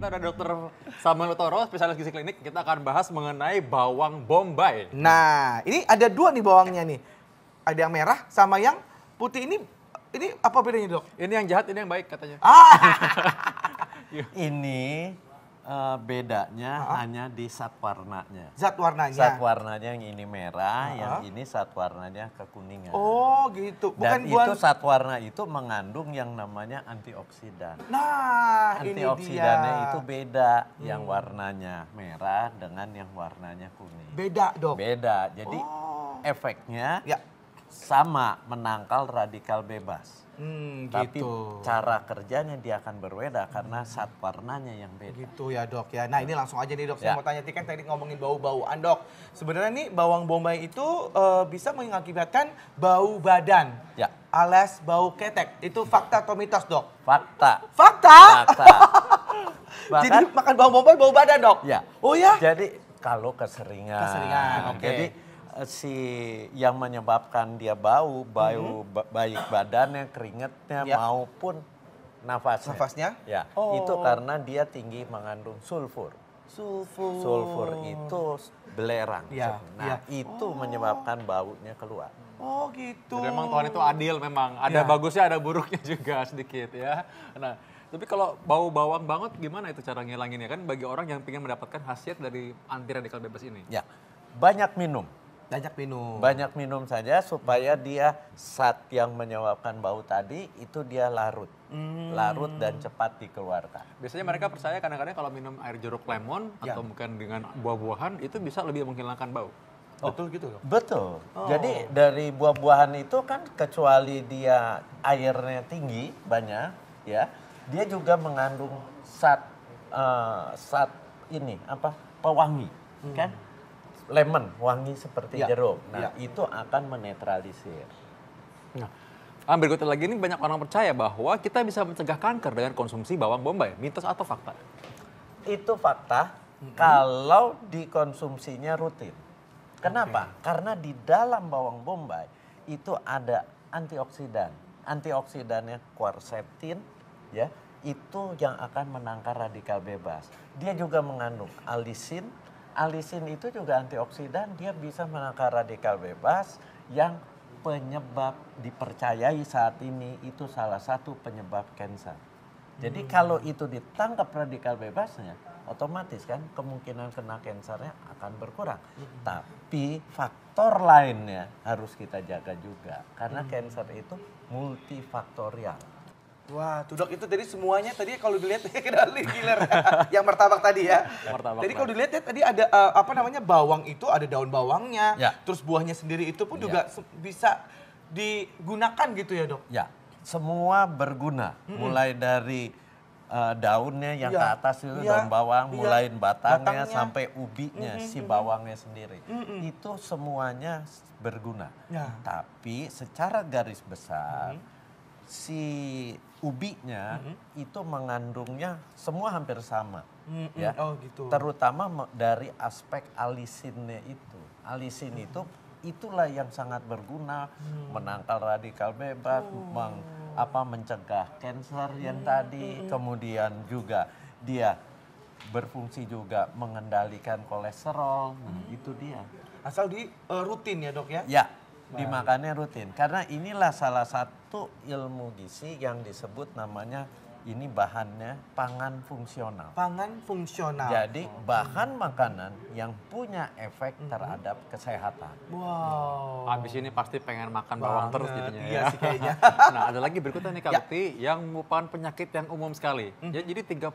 Kita ada Dokter Samuel Toro, spesialis gizi klinik. Kita akan bahas mengenai bawang bombay. Nah, ini ada dua nih bawangnya nih. Ada yang merah sama yang putih. Ini apa bedanya, Dok? Ini yang jahat, ini yang baik katanya. Ini bedanya hanya di zat warnanya. Zat warnanya. Zat warnanya yang ini merah, yang ini zat warnanya kekuningan. Oh, gitu. Dan itu zat warna itu mengandung yang namanya antioksidan. Nah, ini dia. Antioksidannya itu beda, yang warnanya merah dengan yang warnanya kuning. Beda, Dok. Beda. Jadi efeknya sama, menangkal radikal bebas. Tapi gitu. cara kerjanya dia akan berbeda karena zat warnanya yang beda. Gitu ya, Dok ya. Nah, ini langsung aja nih, Dok. Saya mau tanya, kan tadi ngomongin bau-bauan, Dok. Sebenarnya nih bawang bombay itu bisa mengakibatkan bau badan. Ya. Alias bau ketek. Itu fakta atau mitos, Dok? Fakta. Fakta? Fakta. Jadi makan bawang bombay bau badan, Dok? Ya. Oh ya? Jadi kalau keseringan. Keseringan, oke. Jadi si yang menyebabkan dia bau baik badannya, keringetnya maupun nafasnya. Nafasnya? Ya. Itu karena dia tinggi mengandung sulfur. Sulfur itu belerang. Nah, itu menyebabkan baunya keluar. Oh, gitu. Jadi memang Tuhan itu adil memang. Ada bagusnya, ada buruknya juga sedikit ya. Nah, tapi kalau bau bawang banget gimana itu cara ngilanginnya? Kan bagi orang yang ingin mendapatkan khasiat dari anti radikal bebas ini. Ya. Banyak minum. Banyak minum. Banyak minum saja supaya dia zat yang menyebabkan bau tadi itu dia larut. Larut dan cepat dikeluarkan. Biasanya mereka percaya kadang-kadang kalau minum air jeruk lemon atau mungkin dengan buah-buahan itu bisa lebih menghilangkan bau. Betul gitu, Dok? Betul. Jadi dari buah-buahan itu kan kecuali dia airnya tinggi banyak ya, dia juga mengandung zat ini apa? Pewangi, kan? Lemon, wangi seperti jeruk. Nah, itu akan menetralisir. Nah, berikutnya lagi ini banyak orang percaya bahwa kita bisa mencegah kanker dengan konsumsi bawang bombay. Mitos atau fakta? Itu fakta kalau dikonsumsinya rutin. Kenapa? Karena di dalam bawang bombay itu ada antioksidan. Antioksidannya quercetin, ya, itu yang akan menangkal radikal bebas. Dia juga mengandung alisin. Alisin itu juga antioksidan, dia bisa menangkal radikal bebas yang penyebab dipercayai saat ini itu salah satu penyebab kanker. Jadi kalau itu ditangkap radikal bebasnya, otomatis kan kemungkinan kena kankernya akan berkurang. Tapi faktor lainnya harus kita jaga juga karena kanker itu multifaktorial. Wah, tuh, Dok, itu tadi semuanya tadi kalau dilihat giler. Yang martabak tadi ya. Tadi kalau dilihat ya tadi ada bawang itu ada daun bawangnya, terus buahnya sendiri itu pun juga bisa digunakan gitu ya, Dok? Ya, semua berguna. Mulai dari daunnya yang ke atas itu daun bawang, mulai batangnya sampai ubinya si bawangnya sendiri. Itu semuanya berguna. Tapi secara garis besar si ubinya itu mengandungnya semua hampir sama, ya. Oh, gitu. Terutama dari aspek alisinnya itu. Alisin itu itulah yang sangat berguna menangkal radikal bebas, mencegah kanker yang tadi, kemudian juga dia berfungsi juga mengendalikan kolesterol. Itu dia. Asal di rutin ya, Dok ya? Ya. Dimakannya rutin karena inilah salah satu ilmu gizi yang disebut namanya ini bahannya pangan fungsional. Pangan fungsional. Jadi bahan makanan yang punya efek terhadap kesehatan. Wow. Habis ini pasti pengen makan bawang terus jadinya. Iya sih kayaknya. Nah, ada lagi berikutnya nih Kak Lutfi yang merupakan penyakit yang umum sekali. Jadi 30%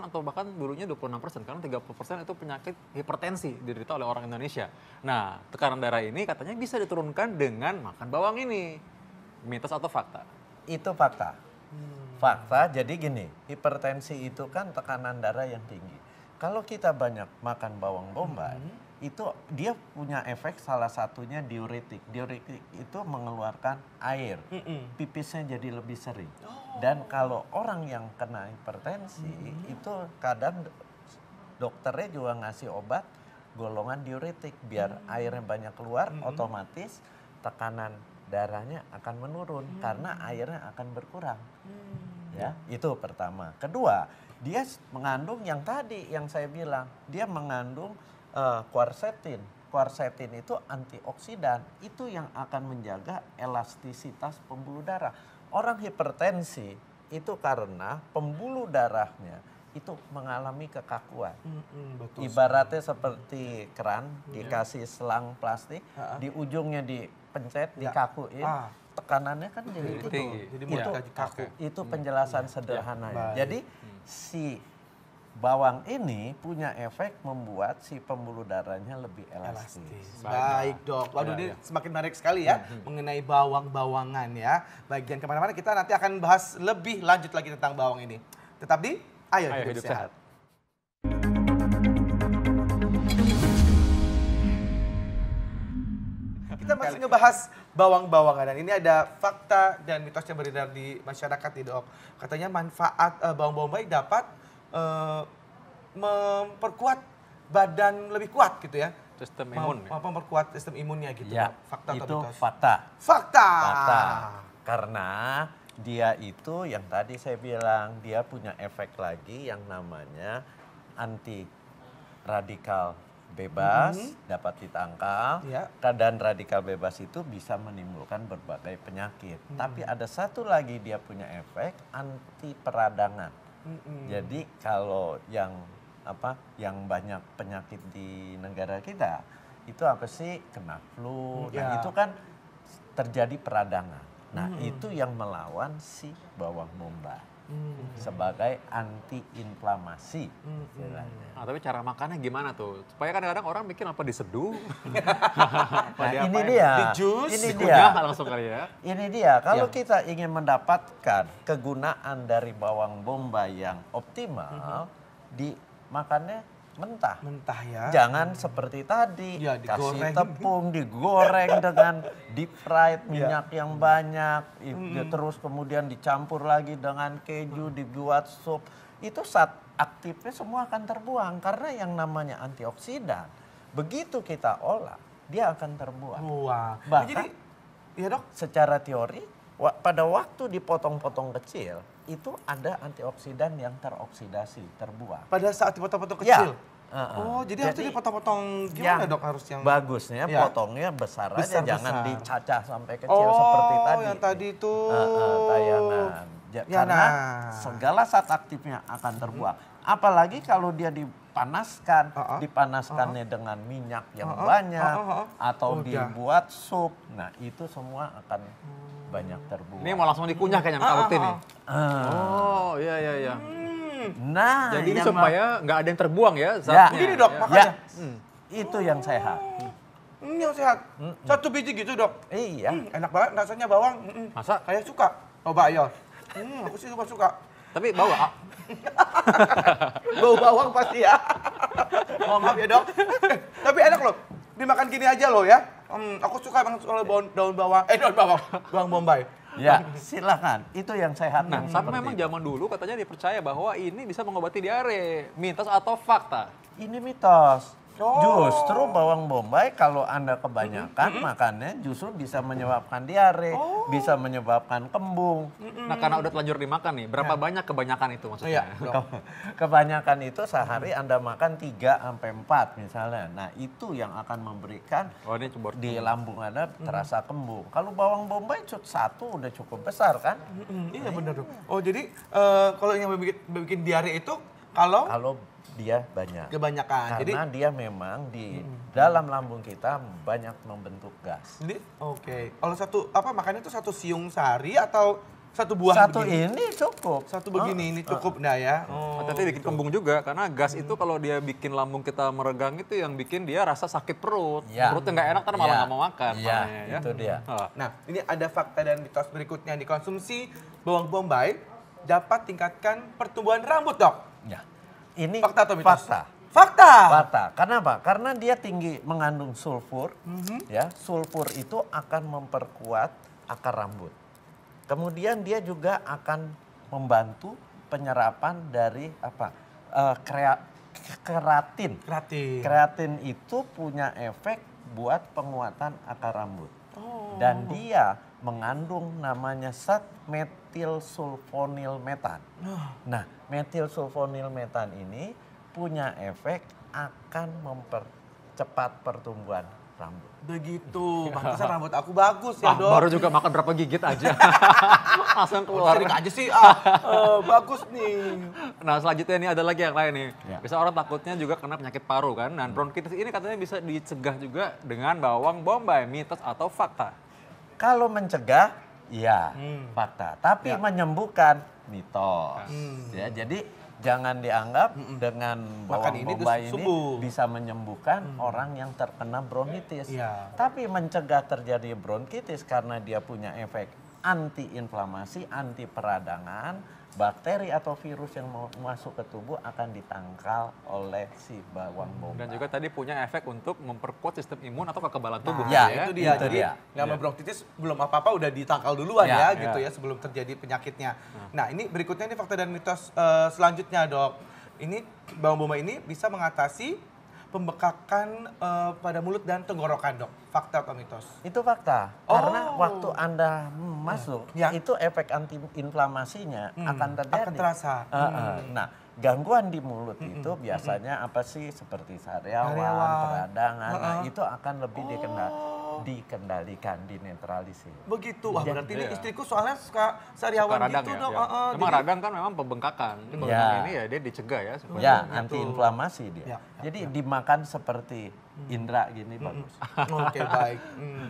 atau bahkan dulunya 26% karena 30% itu penyakit hipertensi diderita oleh orang Indonesia. Nah, tekanan darah ini katanya bisa diturunkan dengan makan bawang ini. Mitos atau fakta? Itu fakta. Fakta, jadi gini, hipertensi itu kan tekanan darah yang tinggi. Kalau kita banyak makan bawang bombay, itu dia punya efek salah satunya diuretik. Diuretik itu mengeluarkan air, pipisnya jadi lebih sering. Dan kalau orang yang kena hipertensi, itu kadang dokternya juga ngasih obat golongan diuretik. Biar airnya banyak keluar, otomatis tekanan darahnya akan menurun karena airnya akan berkurang. Ya, itu pertama. Kedua, dia mengandung yang tadi yang saya bilang, dia mengandung quercetin. Quercetin itu antioksidan, itu yang akan menjaga elastisitas pembuluh darah. Orang hipertensi itu karena pembuluh darahnya itu mengalami kekakuan. Betul. Ibaratnya seperti keran, dikasih selang plastik, di ujungnya dipencet, dikakuin, tekanannya kan jadi tinggi. Jadi kaku. itu penjelasan sederhananya. Jadi si bawang ini punya efek membuat si pembuluh darahnya lebih elastis. Baik dok, waduh ini semakin menarik sekali ya mengenai bawang-bawangan ya. Baik, jangan kemana-mana, kita nanti akan bahas lebih lanjut lagi tentang bawang ini. Tetap di Ayo Hidup Sehat. Kita masih ngebahas bawang-bawangan dan ini ada fakta dan mitos yang beredar di masyarakat nih dok. Katanya manfaat bawang bombay dapat memperkuat badan lebih kuat gitu ya. Sistem imun. Memperkuat sistem imunnya gitu. Ya, Fakta atau itu mitos? fakta. Fakta. Fakta. Karena dia itu yang tadi saya bilang, dia punya efek lagi yang namanya anti radikal bebas, dapat ditangkal. Dan radikal bebas itu bisa menimbulkan berbagai penyakit. Tapi ada satu lagi dia punya efek anti peradangan. Jadi kalau yang banyak penyakit di negara kita itu apa sih, kena flu, nah itu kan terjadi peradangan. Nah itu yang melawan si bawang bombay sebagai anti-inflamasi. Nah, tapi cara makannya gimana tuh? Supaya kadang-kadang orang mikir apa diseduh. Nah ini dia, di jus, ini dia. Langsung kali ya. Ini dia, kalau kita ingin mendapatkan kegunaan dari bawang bombay yang optimal, dimakannya mentah. Mentah ya. Jangan seperti tadi, Ya, kasih digoreng. tepung, digoreng dengan deep fried, minyak yang banyak, terus kemudian dicampur lagi dengan keju, dibuat sup. Itu saat aktifnya semua akan terbuang karena yang namanya antioksidan, begitu kita olah, dia akan terbuang. Wah. Bahkan, Jadi, ya dok, secara teori, pada waktu dipotong-potong kecil, itu ada antioksidan yang teroksidasi, terbuang. pada saat dipotong-potong kecil. Oh, jadi harus dipotong-potong gimana dok, harus yang bagusnya potongnya besar aja, Besar-besar. jangan dicacah sampai kecil seperti tadi. yang tadi itu. Tayangan. Karena segala zat aktifnya akan terbuang. Apalagi kalau dia dipanaskan, dipanaskannya dengan minyak yang banyak atau dibuat sup. Nah, itu semua akan banyak terbuang. Ini mau langsung dikunyah kayaknya sama Kak Ukti nih. Oh, iya. Nah, Jadi ini yang supaya nggak ada yang terbuang ya Ya. zatnya. Begini dok, makanya. itu yang sehat. Yang sehat. Satu biji gitu dok. Iya. Enak banget rasanya bawang. Masa? Saya suka. Coba ayo. Aku sih suka. Tapi bau Bau bawang pasti ya. Mohon maaf ya dok. Tapi enak loh. Dimakan gini aja loh ya. Aku suka banget soal daun bawang. Bawang bombay. Ya, silakan. Itu yang sehat. Nah, sampai memang zaman dulu katanya dipercaya bahwa ini bisa mengobati diare. Mitos atau fakta? Ini mitos. Justru bawang bombay kalau Anda kebanyakan makannya justru bisa menyebabkan diare, bisa menyebabkan kembung. Nah, karena udah telanjur dimakan nih, berapa banyak kebanyakan itu maksudnya? Kebanyakan itu sehari Anda makan 3 sampai 4 misalnya. Nah, itu yang akan memberikan Ini di lambung Anda terasa kembung. Kalau bawang bombay satu udah cukup besar kan? Iya benar dok. Oh jadi kalau yang bikin diare itu kalau dia banyak. kebanyakan. Karena dia memang di dalam lambung kita banyak membentuk gas. Jadi kalau makannya itu satu siung sehari atau satu buah Satu begini? ini cukup. Satu begini ini cukup dah ya. Tapi bikin kembung juga karena gas itu kalau dia bikin lambung kita meregang itu yang bikin dia rasa sakit perut. Ya. Perutnya nggak enak karena malah nggak mau makan. Iya, makanya, ya. itu dia. Nah, ini ada fakta dan mitos berikutnya. Dikonsumsi bawang bombay dapat tingkatkan pertumbuhan rambut, dok. Ya. Ini Fakta atau mitos? Fakta. Fakta. Kenapa? Karena dia tinggi mengandung sulfur. Ya, sulfur itu akan memperkuat akar rambut. Kemudian dia juga akan membantu penyerapan dari keratin. Keratin itu punya efek buat penguatan akar rambut. Dan dia mengandung namanya zat metilsulfonilmetan. Nah, metilsulfonilmetan ini punya efek akan mempercepat pertumbuhan rambut. Begitu, pantesan rambut aku bagus ya, Dok. Baru juga makan berapa gigit aja. Langsung keluar. Sering aja sih, bagus nih. Nah selanjutnya ini ada lagi yang lain nih. Ya. Bisa orang takutnya juga kena penyakit paru kan. Dan bronkitis ini katanya bisa dicegah juga dengan bawang bombay, mitos atau fakta? Kalau mencegah, ya fakta. Tapi menyembuhkan, mitos. Ya, jadi jangan dianggap dengan bawang Makan ini bombay terus ini sembuh. bisa menyembuhkan orang yang terkena bronkitis. Iya. Tapi mencegah terjadi bronkitis karena dia punya efek anti-inflamasi, anti peradangan, bakteri atau virus yang mau masuk ke tubuh akan ditangkal oleh si bawang bombay. Dan juga tadi punya efek untuk memperkuat sistem imun atau kekebalan tubuh. ya, gitu Itu dia. Itu Jadi dia. nggak mau bronkitis belum apa-apa udah ditangkal duluan Ya, ya, gitu ya sebelum terjadi penyakitnya. Nah ini berikutnya ini fakta dan mitos selanjutnya, Dok. Ini bawang bombay ini bisa mengatasi pembekakan pada mulut dan tenggorokan, Dok. Fakta atau mitos? Itu fakta. Karena waktu Anda masuk, Ya. itu efek anti-inflamasinya akan terjadi. Akan terasa. Nah, gangguan di mulut itu biasanya apa sih? Seperti sariawan, Sariawan. peradangan. Nah, itu akan lebih dikendalikan, dinetralisir. Begitu. Wah, berarti ini Iya. istriku soalnya suka sariawan Suka radang gitu, ya. Dok. Ya. Emang Jadi- radang kan memang pembengkakan. Jadi kalau Ya. yang ini ya dia dicegah ya. supaya Ya, gitu. anti-inflamasi dia. Ya, Jadi dimakan seperti indra gini bagus. Oke, baik.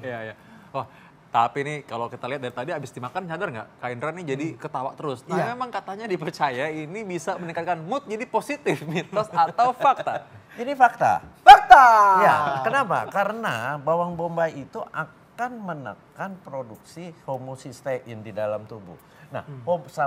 Iya, iya. Oh, tapi nih kalau kita lihat dari tadi abis dimakan sadar nggak? Kak Indra nih jadi ketawa terus. Nah Iya. memang katanya dipercaya ini bisa meningkatkan mood jadi positif. Mitos atau fakta? Ini fakta. Fakta. Ya, kenapa? Karena bawang bombay itu akan menekan produksi homocysteine di dalam tubuh. Nah,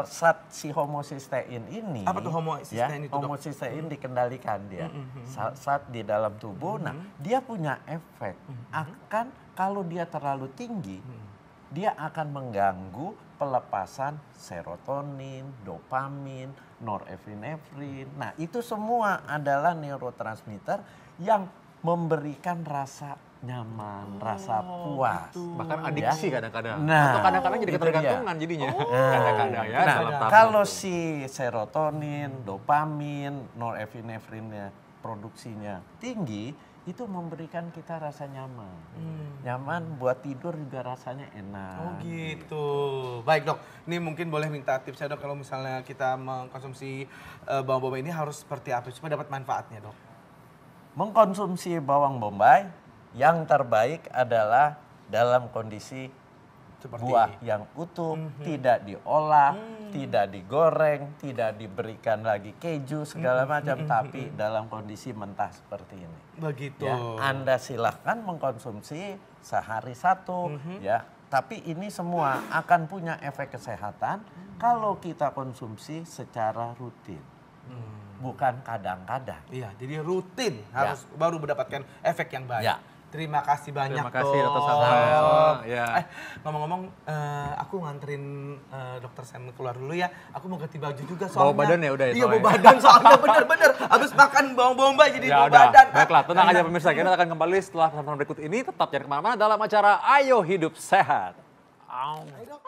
saat si homocysteine ini, Apa tuh homocysteine itu, Dok? homocysteine dikendalikan dia. Saat di dalam tubuh, nah dia punya efek akan kalau dia terlalu tinggi, dia akan mengganggu pelepasan serotonin, dopamin, norepinefrin. Nah, itu semua adalah neurotransmitter yang memberikan rasa nyaman, rasa puas. Bahkan adiksi kadang-kadang. Nah, atau kadang-kadang jadi itu ketergantungan jadinya. Nah, Kadang-kadang ya. nah, dalam tahap kalau tertentu. si serotonin, dopamin, norepinefrinnya produksinya tinggi, itu memberikan kita rasa nyaman. Nyaman buat tidur juga rasanya enak. Oh gitu. Baik, Dok. Ini mungkin boleh minta tipsnya, Dok, kalau misalnya kita mengkonsumsi bawang bombay ini harus seperti apa supaya dapat manfaatnya, Dok? Mengkonsumsi bawang bombay yang terbaik adalah dalam kondisi Seperti buah ini. yang utuh, tidak diolah, tidak digoreng, tidak diberikan lagi keju segala macam, tapi dalam kondisi mentah seperti ini. Begitu. Ya, Anda silahkan mengkonsumsi sehari satu, ya. Tapi ini semua akan punya efek kesehatan kalau kita konsumsi secara rutin, bukan kadang-kadang. Iya, jadi rutin harus baru mendapatkan efek yang baik. Ya. Terima kasih banyak, Terima kasih, Dok. Dr. Samuel. Ya. Ngomong-ngomong, aku nganterin Dokter Sam keluar dulu ya. Aku mau ganti baju juga soalnya. Bawa badan ya udah ya Iya, soalnya. bawa badan soalnya bener-bener. Habis makan bawang bombay jadi Ya bawa udah, badan. baiklah tenang aja pemirsa, kita akan kembali setelah pesan berikut ini. Tetap jangan kemana-mana dalam acara Ayo Hidup Sehat. Ayo, Dok.